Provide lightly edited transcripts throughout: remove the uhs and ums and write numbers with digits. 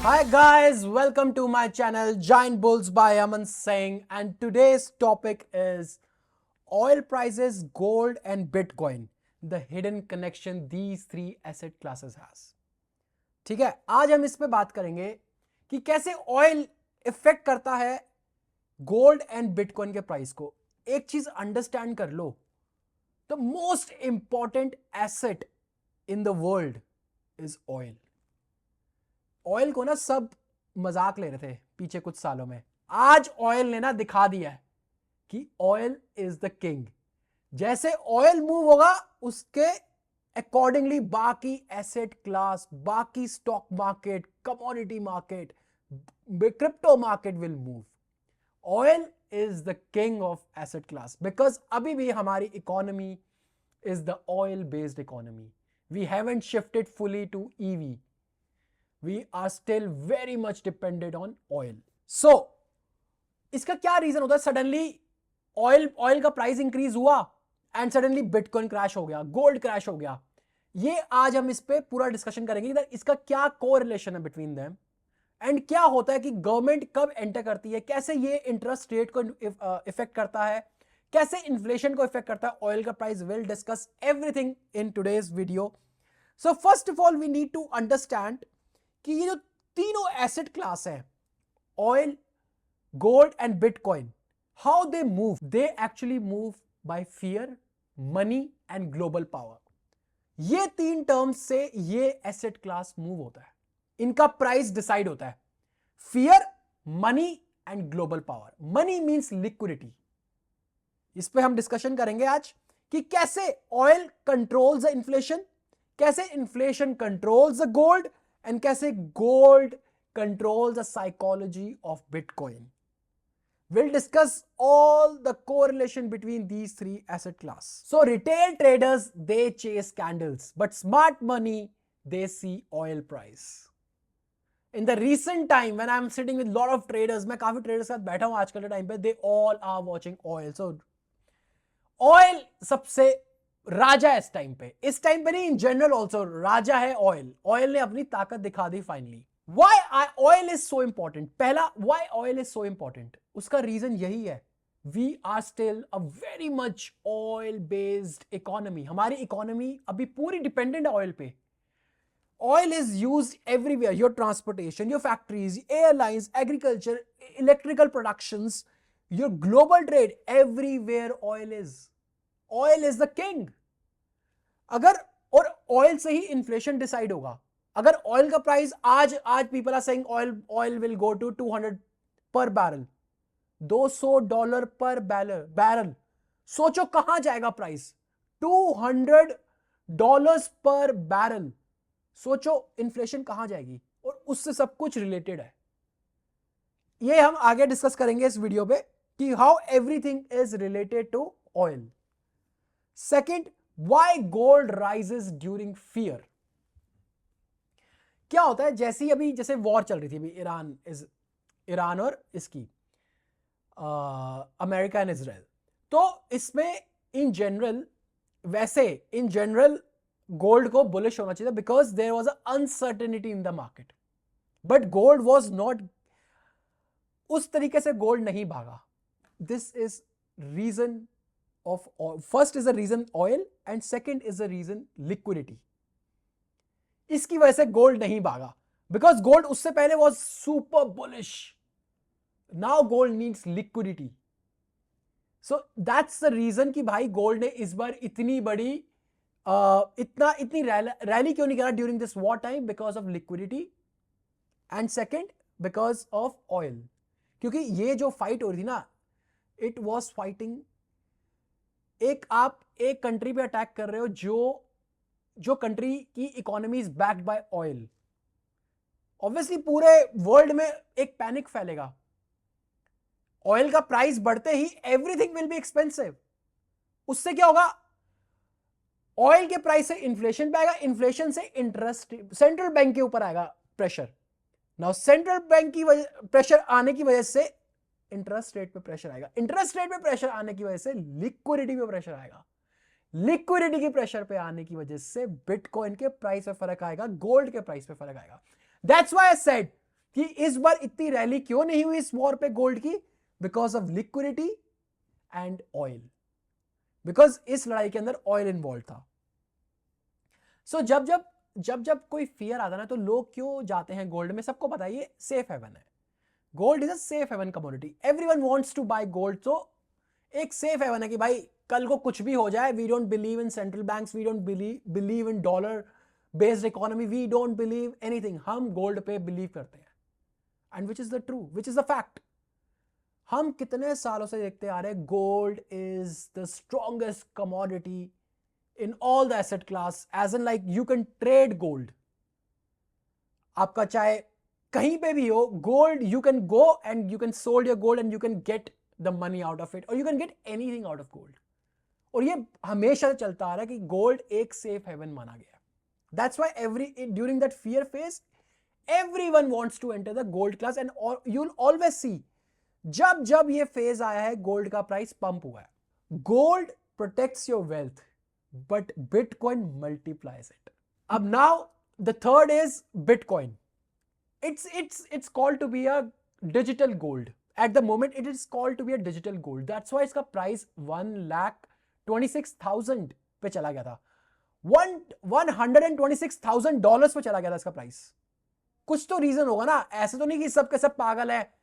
Hi guys, welcome to my channel Giant Bulls by Aman Singh, and today's topic is oil prices, gold and Bitcoin, the hidden connection these three asset classes has. ठीक है, आज हम इस पे बात करेंगे कि कैसे ऑयल इफेक्ट करता है गोल्ड एंड बिटकॉइन के प्राइस को. एक चीज अंडरस्टैंड कर लो, the most important asset in the world is oil. Oil को ना सब मजाक ले रहे थे पीछे कुछ सालों में. आज ऑयल ने ना दिखा दिया है कि ऑयल इज द किंग. जैसे ऑयल मूव होगा उसके अकॉर्डिंगली बाकी एसेट क्लास, बाकी stock market, commodity market, crypto market will move. Oil is the king of asset class because अभी भी हमारी economy is the oil based economy. We haven't shifted fully to EV. We are still very much dependent on oil. So, इसका क्या reason होता है? Suddenly oil का price increase हुआ and suddenly bitcoin crash हो गया, गोल्ड क्रैश हो गया. ये आज हम इस पे पूरा डिस्कशन करेंगे कि इसका क्या कोरिलेशन है बिटवीन देम एंड क्या होता है कि गवर्नमेंट कब एंटर करती है, कैसे ये इंटरेस्ट रेट को इफेक्ट करता है, कैसे इन्फ्लेशन को इफेक्ट करता है ऑयल का price. Will discuss everything in today's video. So first of all we need to understand कि ये जो तीनों एसेट क्लास है, oil, gold and bitcoin, how they move. They actually move by fear, money and global power. ये तीन terms से ये asset class move होता है. इनका प्राइस डिसाइड होता है. Fear, money and global power. Money means liquidity. इस पे हम डिस्कशन करेंगे आज कि कैसे ऑयल कंट्रोल्स द इन्फ्लेशन, कैसे inflation controls the gold, and कैसे gold controls the psychology of Bitcoin. We'll discuss all the correlation between these three asset class. So retail traders, they chase candles, but smart money, they see oil price. In the recent time when I'm sitting with lot of traders, मैं काफी traders के साथ बैठा हूं आजकल के time पे, they all are watching oil. So oil सबसे राजा है इस टाइम पे नहीं, इन जनरल ऑल्सो राजा है ऑयल. ऑयल ने अपनी ताकत दिखा दी finally. Why oil is so important? पहला, why oil is so important, उसका रीजन यही है, we are still a very much oil based economy. हमारी इकोनॉमी अभी पूरी डिपेंडेंट है ऑयल पे. Oil is used everywhere. Your transportation, your factories, airlines, agriculture, electrical productions, your global trade, everywhere oil is. Oil is the king. अगर और oil से ही inflation decide होगा. अगर ऑयल का प्राइस आज people are saying oil will go to 200 per barrel, $200 per barrel. सोचो कहां जाएगा प्राइस, $200 पर बैरल. सोचो इन्फ्लेशन कहां जाएगी, और उससे सब कुछ रिलेटेड है. ये हम आगे डिस्कस करेंगे इस वीडियो पे कि how everything is related to oil. Second, why gold rises during fear. क्या होता है, जैसे वॉर चल रही थी अभी, ईरान और इसकी अमेरिका एंड इजराइल. तो इसमें इन जनरल गोल्ड को बुलिश होना चाहिए because there was a uncertainty in the market. But gold was not, उस तरीके से गोल्ड नहीं भागा. This is reason of oil. First is the reason oil and second is the reason liquidity. इसकी वजह से गोल्ड नहीं भागा because गोल्ड उससे पहले was super bullish. Now gold needs liquidity. So that's the reason कि भाई गोल्ड ने इस बार इतनी बड़ी इतनी रैली क्यों नहीं करा during this war time, because of liquidity and second because of oil. क्योंकि ये जो फाइट हो रही थी ना, it was fighting, आप एक कंट्री पे अटैक कर रहे हो जो कंट्री की economy is backed by oil. Obviously पूरे वर्ल्ड में एक पैनिक फैलेगा. ऑयल का प्राइस बढ़ते ही एवरीथिंग विल बी एक्सपेंसिव. उससे क्या होगा, ऑयल के प्राइस से इन्फ्लेशन पे आएगा, इन्फ्लेशन से इंटरेस्ट, सेंट्रल बैंक के ऊपर आएगा प्रेशर. नाउ सेंट्रल बैंक की प्रेशर आने की वजह से इंटरेस्ट रेट पे प्रेशर आएगा. इंटरेस्ट रेट पे प्रेशर आने की वजह से लिक्विडिटी पे प्रेशर आएगा. लिक्विडिटी की प्रेशर पे आने की वजह से बिटकॉइन के प्राइस पे फर्क आएगा, गोल्ड के प्राइस पे फर्क आएगा. दैट्स व्हाई आई सेड कि इस बार इतनी रैली क्यों नहीं हुई इस वॉर पे गोल्ड की, because of liquidity and oil, because इस लड़ाई के अंदर ऑयल इन्वॉल्व था। सो जब कोई फियर आता है ना, तो लोग क्यों जाते हैं गोल्ड में, सबको पता है ये सेफ हेवन है। Gold is a safe haven commodity, everyone wants to buy gold. So एक सेफ हेवन है कि भाई कल को कुछ भी हो जाए, we don't believe in central banks, we don't believe in dollar based economy, we don't believe anything, हम गोल्ड पे बिलीव करते हैं। And which is the true, which is the fact. हम कितने सालों से देखते आ रहे हैं gold is the strongest commodity in all the asset class, as in like you can trade gold. आपका चाहे कहीं पे भी हो, gold you can go and you can sold your gold and you can get the money out of it, or you can get anything out of gold. और ये हमेशा चलता आ रहा है कि gold एक safe haven माना गया। That's why during that fear phase, everyone wants to enter the gold class, and you'll always see जब ये phase आया है gold का price pump हुआ है। Gold protects your wealth, but Bitcoin multiplies it. Now the third is Bitcoin. It's called to be a digital gold. At the moment it is called to be a digital gold. That's why इसका price 1,26,000 पे चला गया था। $126,000 पे चला गया था इसका प्राइस। कुछ तो रीजन होगा ना, ऐसे तो नहीं कि सब के सब पागल है।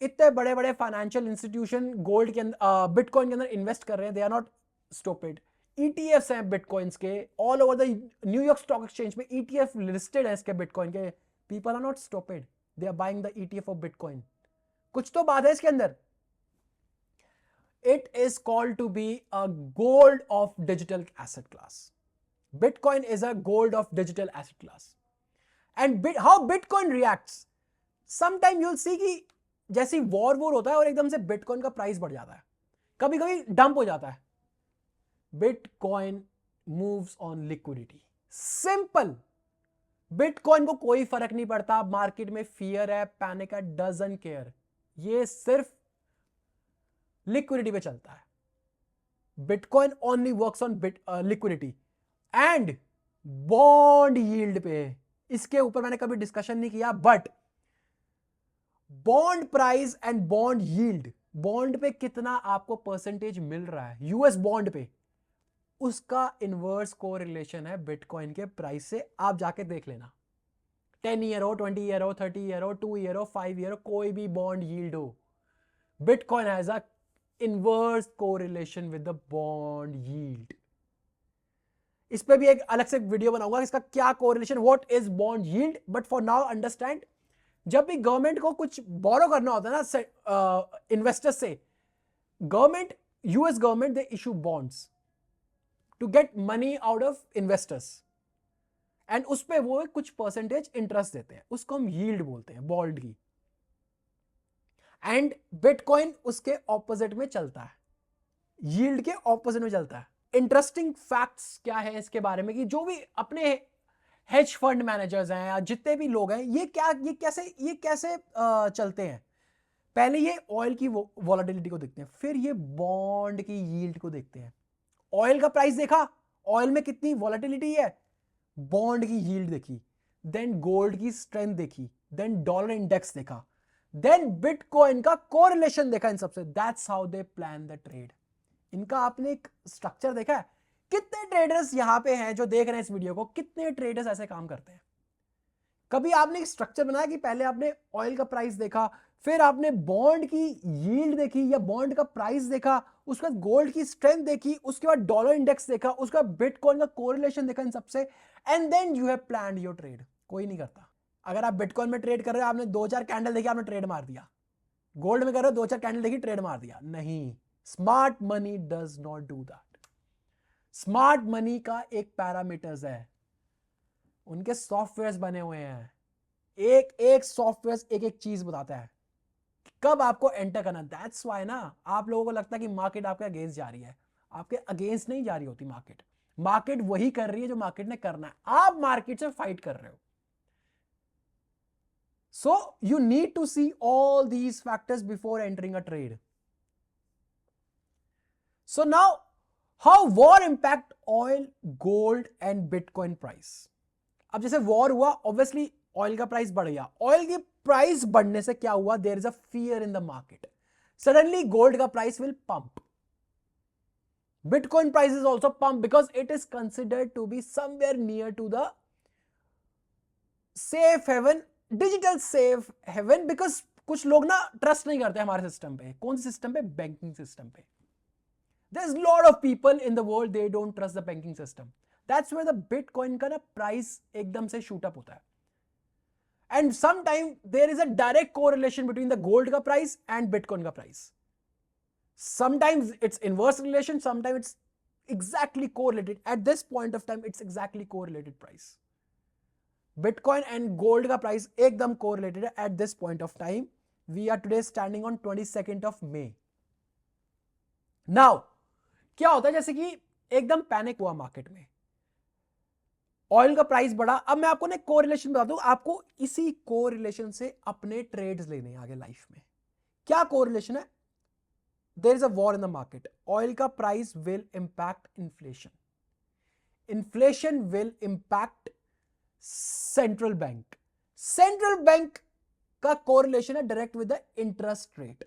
इतने बड़े बड़े फाइनेंशियल इंस्टीट्यूशन गोल्ड के अंदर बिटकॉइन के अंदर इन्वेस्ट कर रहे हैं, they are not stupid. ETFs हैं बिटकॉइंस के, all over the New York stock exchange में ETF लिस्टेड है इसके बिटकॉइन के। People are not stupid, they are buying the ETF of bitcoin. कुछ तो बात है इसके अंदर। It is called to be a gold of digital asset class. Bitcoin is a gold of digital asset class. And how bitcoin reacts, sometime you'll see कि जैसे war होता है और एकदम से बिटकॉइन का प्राइस बढ़ जाता है, कभी कभी डंप हो जाता है। Bitcoin moves on liquidity, simple. Bitcoin को कोई फर्क नहीं पड़ता मार्केट में फियर है, पैनिक है, डजंट केयर, ये सिर्फ लिक्विडिटी पे चलता है। Bitcoin only works on liquidity and bond yield पे। इसके ऊपर मैंने कभी डिस्कशन नहीं किया, but bond price and bond yield, bond पे कितना आपको परसेंटेज मिल रहा है यूएस बॉन्ड पे, उसका इनवर्स कोरिलेशन है बिटकॉइन के प्राइस से। आप जाके देख लेना, 10 ईयर हो, 20 ईयर हो, 30 ईयर हो, 2 ईयर हो, 5 ईयर हो, कोई भी बॉन्ड यील्ड हो, bitcoin has a inverse correlation with the bond yield. इस पे भी एक अलग से वीडियो बनाऊंगा इसका क्या correlation, what is bond yield. But for now understand, जब भी गवर्नमेंट को कुछ बोरो करना होता है ना इन्वेस्टर्स से, government, US government, they issue bonds to get money out of investors, and उस पे वो कुछ परसेंटेज इंटरेस्ट देते हैं, उसको हम यील्ड बोलते हैं बॉन्ड की। एंड बिटकॉइन उसके ऑपोजिट में चलता है, यील्ड के ऑपोजिट में चलता है। इंटरेस्टिंग फैक्ट्स क्या है इसके बारे में कि जो भी अपने हेज फंड मैनेजर्स हैं या जितने भी लोग हैं, ये कैसे चलते हैं। पहले ये ऑयल की वॉलेटिलिटी को देखते हैं, फिर ये बॉन्ड की यील्ड को देखते हैं। ऑयल का प्राइस देखा, ऑयल में कितनी वॉलेटिलिटी है, बॉन्ड की यील्ड देखी, देन गोल्ड की स्ट्रेंथ देखी, देन डॉलर इंडेक्स देखा, देन बिटकॉइन का कोरिलेशन देखा इन सबसे। That's how they plan the trade. इनका आपने एक स्ट्रक्चर देखा है? कितने ट्रेडर्स यहां पे हैं जो देख रहे हैं इस वीडियो को, कितने ट्रेडर्स ऐसे काम करते हैं? कभी आपने एक स्ट्रक्चर बनाया कि पहले आपने ऑयल का प्राइस देखा, फिर आपने बॉन्ड की यील्ड देखी या बॉन्ड का प्राइस देखा, उसके बाद गोल्ड की स्ट्रेंथ देखी, उसके बाद डॉलर इंडेक्स देखा, उसके बाद बिटकॉइन का कोरिलेशन देखा इन सबसे, and then you have planned your trade. कोई नहीं करता। अगर आप बिटकॉइन में ट्रेड कर रहे हो, आपने 2-4 कैंडल देखी, आपने ट्रेड मार दिया। गोल्ड में कर रहे हो, 2-4 कैंडल देखी, ट्रेड मार दिया। नहीं, smart money does not do that. Smart money का एक पैरामीटर्स है, उनके सॉफ्टवेयर्स बने हुए हैं, एक एक सॉफ्टवेयर एक एक चीज बताता है कब आपको एंटर करना। दैट्स वाई ना आप लोगों को लगता है कि मार्केट आपके अगेंस्ट जा रही है, आपके अगेंस्ट नहीं जा रही होती मार्केट। मार्केट वही कर रही है जो मार्केट ने करना है, आप मार्केट से फाइट कर रहे हो। So you need to see all these factors before entering a trade. So now how war impact oil, gold and bitcoin price. अब जैसे वॉर हुआ, ऑब्वियसली ऑयल का प्राइस बढ़ गया। ऑयल की प्राइस बढ़ने से क्या हुआ, there is a fear in the market, suddenly gold का price will pump. Bitcoin price is also pumped because it is considered to be somewhere near to the safe haven, digital safe haven, because कुछ लोग ना trust नहीं करते हमारे system पे. कौन से सिस्टम पे? बैंकिंग सिस्टम पे. There's a lot of people in the world, they don't trust the banking system. That's where the Bitcoin का ना प्राइस एकदम से शूट अप होता है. And sometimes there is a direct correlation between the gold का price and Bitcoin का price. Sometimes it's inverse relation, sometimes it's exactly correlated. At this point of time, it's exactly correlated price. Bitcoin and gold का price एकदम correlated है at this point of time. We are today standing on 22nd of May. Now, क्या होता है, जैसे कि एकदम panic हुआ मार्केट में, ऑयल का प्राइस बढ़ा. अब मैं आपको ना कोरिलेशन बता दूं, आपको इसी कोरिलेशन से अपने ट्रेड्स लेने हैं आगे लाइफ में. क्या कोरिलेशन है? There is a war in the market. Oil का price will impact inflation. Inflation will impact central bank. Central bank का correlation है direct with the interest rate.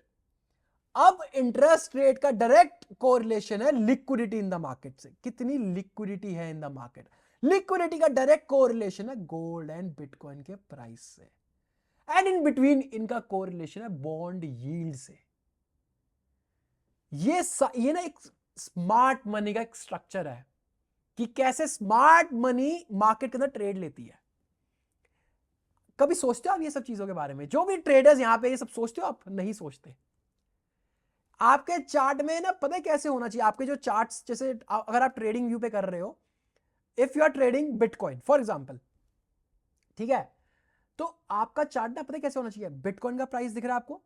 अब interest rate का direct correlation है liquidity in the market से. कितनी liquidity है in the market. Liquidity का direct correlation है gold and bitcoin के price से. And in between इनका correlation है bond yield से. ये ना एक स्मार्ट मनी का एक स्ट्रक्चर है कि कैसे स्मार्ट मनी मार्केट के अंदर ट्रेड लेती है. कभी सोचते हो आप ये सब चीजों के बारे में? जो भी ट्रेडर्स यहां पे ये सब सोचते हो आप? नहीं सोचते. आपके चार्ट में ना पता है कैसे होना चाहिए. आपके जो चार्ट्स, जैसे अगर आप ट्रेडिंग व्यू पे कर रहे हो, if you are trading bitcoin for example, ठीक है, तो आपका चार्ट ना पता है कैसे होना चाहिए. बिटकॉइन का प्राइस दिख रहा है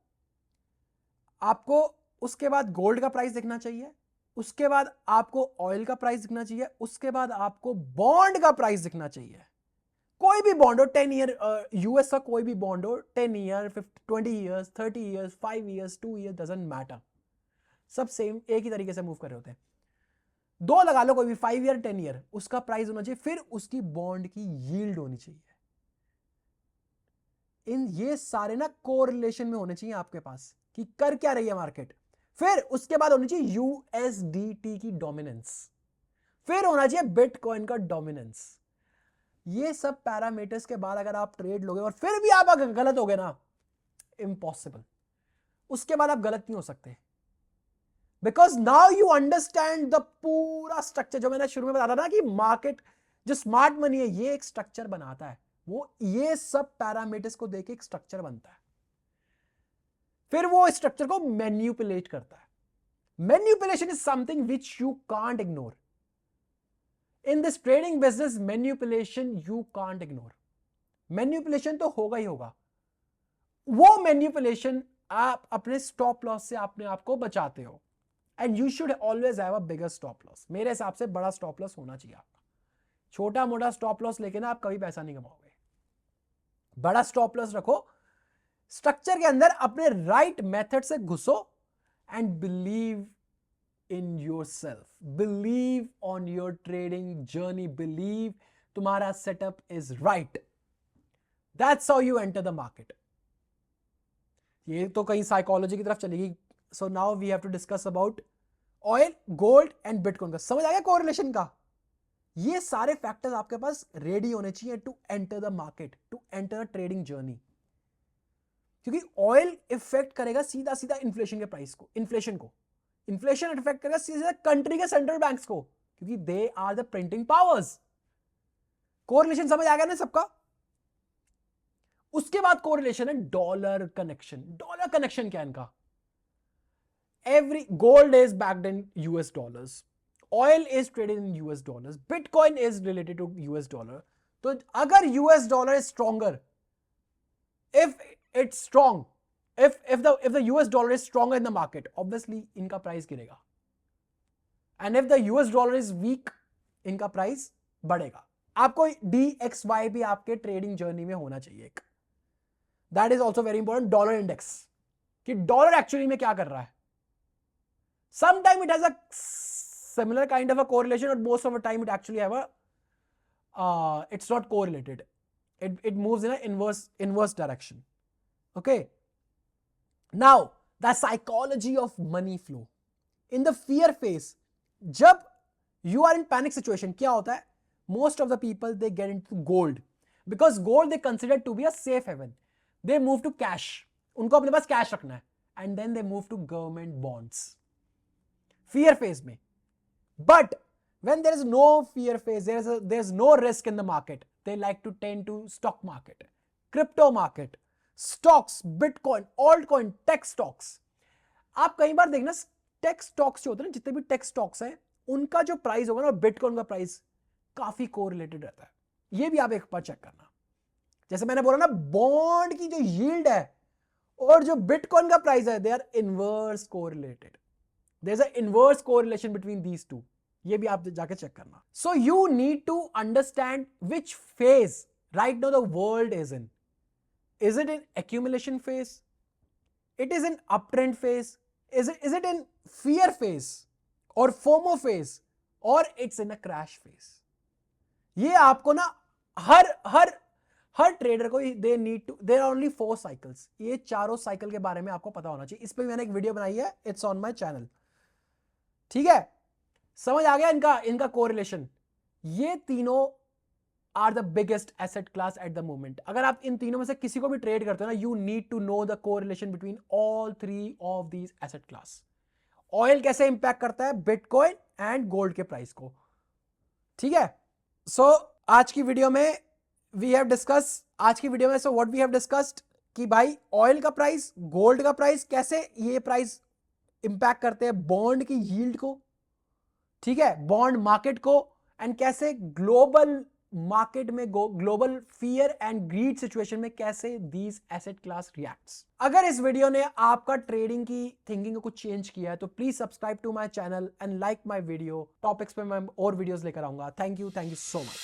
आपको उसके बाद गोल्ड का प्राइस दिखना चाहिए, उसके बाद आपको ऑयल का प्राइस दिखना चाहिए, उसके बाद आपको बॉन्ड का प्राइस दिखना चाहिए. कोई भी बॉन्ड हो, 10 ईयर यूएस का कोई भी बॉन्ड हो, 10 year, 20 years, 30 years, 5 years, 2 year, doesn't matter, सब सेम एक ही तरीके से मूव कर रहे होते हैं. दो लगा लो कोई भी, 5 ईयर, 10 ईयर, उसका प्राइस होना चाहिए, फिर उसकी बॉन्ड की यील्ड होनी चाहिए. इन ये सारे ना कोरिलेशन में होने चाहिए आपके पास कि कर क्या रही है मार्केट. फिर उसके बाद होनी चाहिए यूएसडीटी की डोमिनेंस, फिर होना चाहिए बिटकॉइन का डोमिनेंस. ये सब पैरामीटर्स के बाद अगर आप ट्रेड लोगे और फिर भी आप अगर गलत हो गए ना, इम्पॉसिबल. उसके बाद आप गलत नहीं हो सकते, because now you understand the पूरा स्ट्रक्चर. जो मैंने शुरू में बताया ना कि मार्केट जो स्मार्ट मनी है ये एक स्ट्रक्चर बनाता है, वो ये सब पैरामीटर्स को देके एक स्ट्रक्चर बनता है, फिर वो स्ट्रक्चर को मैन्युपुलेट करता है. Manipulation is something which you can't ignore. In this trading business manipulation you can't ignore. Manipulation तो होगा ही होगा. वो मैन्युपुलेशन आप अपने स्टॉप लॉस से अपने आप को बचाते हो. And you should always have a bigger stop loss. मेरे हिसाब से बड़ा स्टॉप लॉस होना चाहिए आपका. छोटा मोटा स्टॉप लॉस लेके ना आप कभी पैसा नहीं कमाओगे. बड़ा स्टॉप लॉस रखो, स्ट्रक्चर के अंदर अपने राइट मेथड से घुसो and believe in yourself, believe on your trading journey, believe तुम्हारा setup is right. That's how you enter the market. ये तो कहीं साइकोलॉजी की तरफ चलेगी. So now we have to discuss about oil, gold and bitcoin का. समझ आ गया कोरिलेशन का? ये सारे फैक्टर्स आपके पास रेडी होने चाहिए to enter the market, to enter the trading journey. क्योंकि ऑयल इफेक्ट करेगा सीधा सीधा इन्फ्लेशन के प्राइस को, इन्फ्लेशन इफेक्ट करेगा सीधा सीधा कंट्री के सेंट्रल बैंक्स को, क्योंकि they are the printing powers. Correlation समझ आ गया ना सबका? उसके बाद कोरिलेशन है डॉलर कनेक्शन. डॉलर कनेक्शन क्या है इनका? Every gold is backed in US dollars, oil is traded in US dollars, bitcoin is related to US dollar. तो अगर US dollar is stronger, if it's strong, if the US dollar is stronger in the market, obviously इनका price गिरेगा. and if the US dollar is weak, इनका price बढ़ेगा. आपको DXY भी आपके trading journey में होना चाहिए एक. That is also very important. Dollar index, कि डॉलर एक्चुअली में क्या कर रहा है. Sometime it has a similar kind of a correlation, but most of the time it actually have a it's not correlated. It moves in an inverse direction. Okay, now the psychology of money flow in the fear phase. जब you are in panic situation, क्या होता है? Most of the people they get into gold because gold they consider to be a safe haven. They move to cash. उनको अपने पास cash रखना है, and then they move to government bonds. Fear phase में. But when there is no fear phase, there's no risk in the market. They like to tend to stock market, crypto market, stocks, bitcoin, altcoin, tech stocks. आप कई बार देखना tech stocks जो होते हैं ना, जितने भी टेक स्टॉक्स हैं उनका जो प्राइस होगा ना बिटकॉइन का प्राइस काफी कोरिलेटेड रहता है. ये भी आप एक बार चेक करना. जैसे मैंने बोला ना, बॉन्ड की जो यील्ड है और जो बिटकॉइन का प्राइस है, they are inverse correlated. There is a inverse correlation between these two. ये भी आप जाके चेक करना. So you need to understand which phase right now the world is in. Is it in accumulation phase? It is in uptrend phase? Is it in fear phase or FOMO phase, or it's in a crash phase? ये आपको ना हर trader को they need to, there are only 4 cycles. ये चारों cycle के बारे में आपको पता होना चाहिए. इस पे मैंने एक वीडियो बनाई है, इट्स ऑन माय चैनल. ठीक है, समझ आ गया इनका कोरिलेशन. ये तीनों are the biggest asset class at the moment. अगर आप इन तीनों में से किसी को भी ट्रेड करते हो ना, you need to know the correlation between all 3 of these asset class. Oil कैसे इंपैक्ट करता है बिटकॉइन एंड गोल्ड के प्राइस को. ठीक है, सो आज की वीडियो में व्हाट वी हैव डिस्कस्ड कि भाई ऑयल का प्राइस, गोल्ड का प्राइस, कैसे ये प्राइस इंपैक्ट करते हैं बॉन्ड की यील्ड को. ठीक है, बॉन्ड मार्केट को, एंड कैसे ग्लोबल मार्केट में global fear and greed situation में कैसे दीज एसेट क्लास रिएक्ट्स. अगर इस वीडियो ने आपका ट्रेडिंग की थिंकिंग को कुछ चेंज किया है तो please subscribe to my channel and like my video. Topics पे मैं और वीडियोस लेकर आऊंगा. Thank you so much.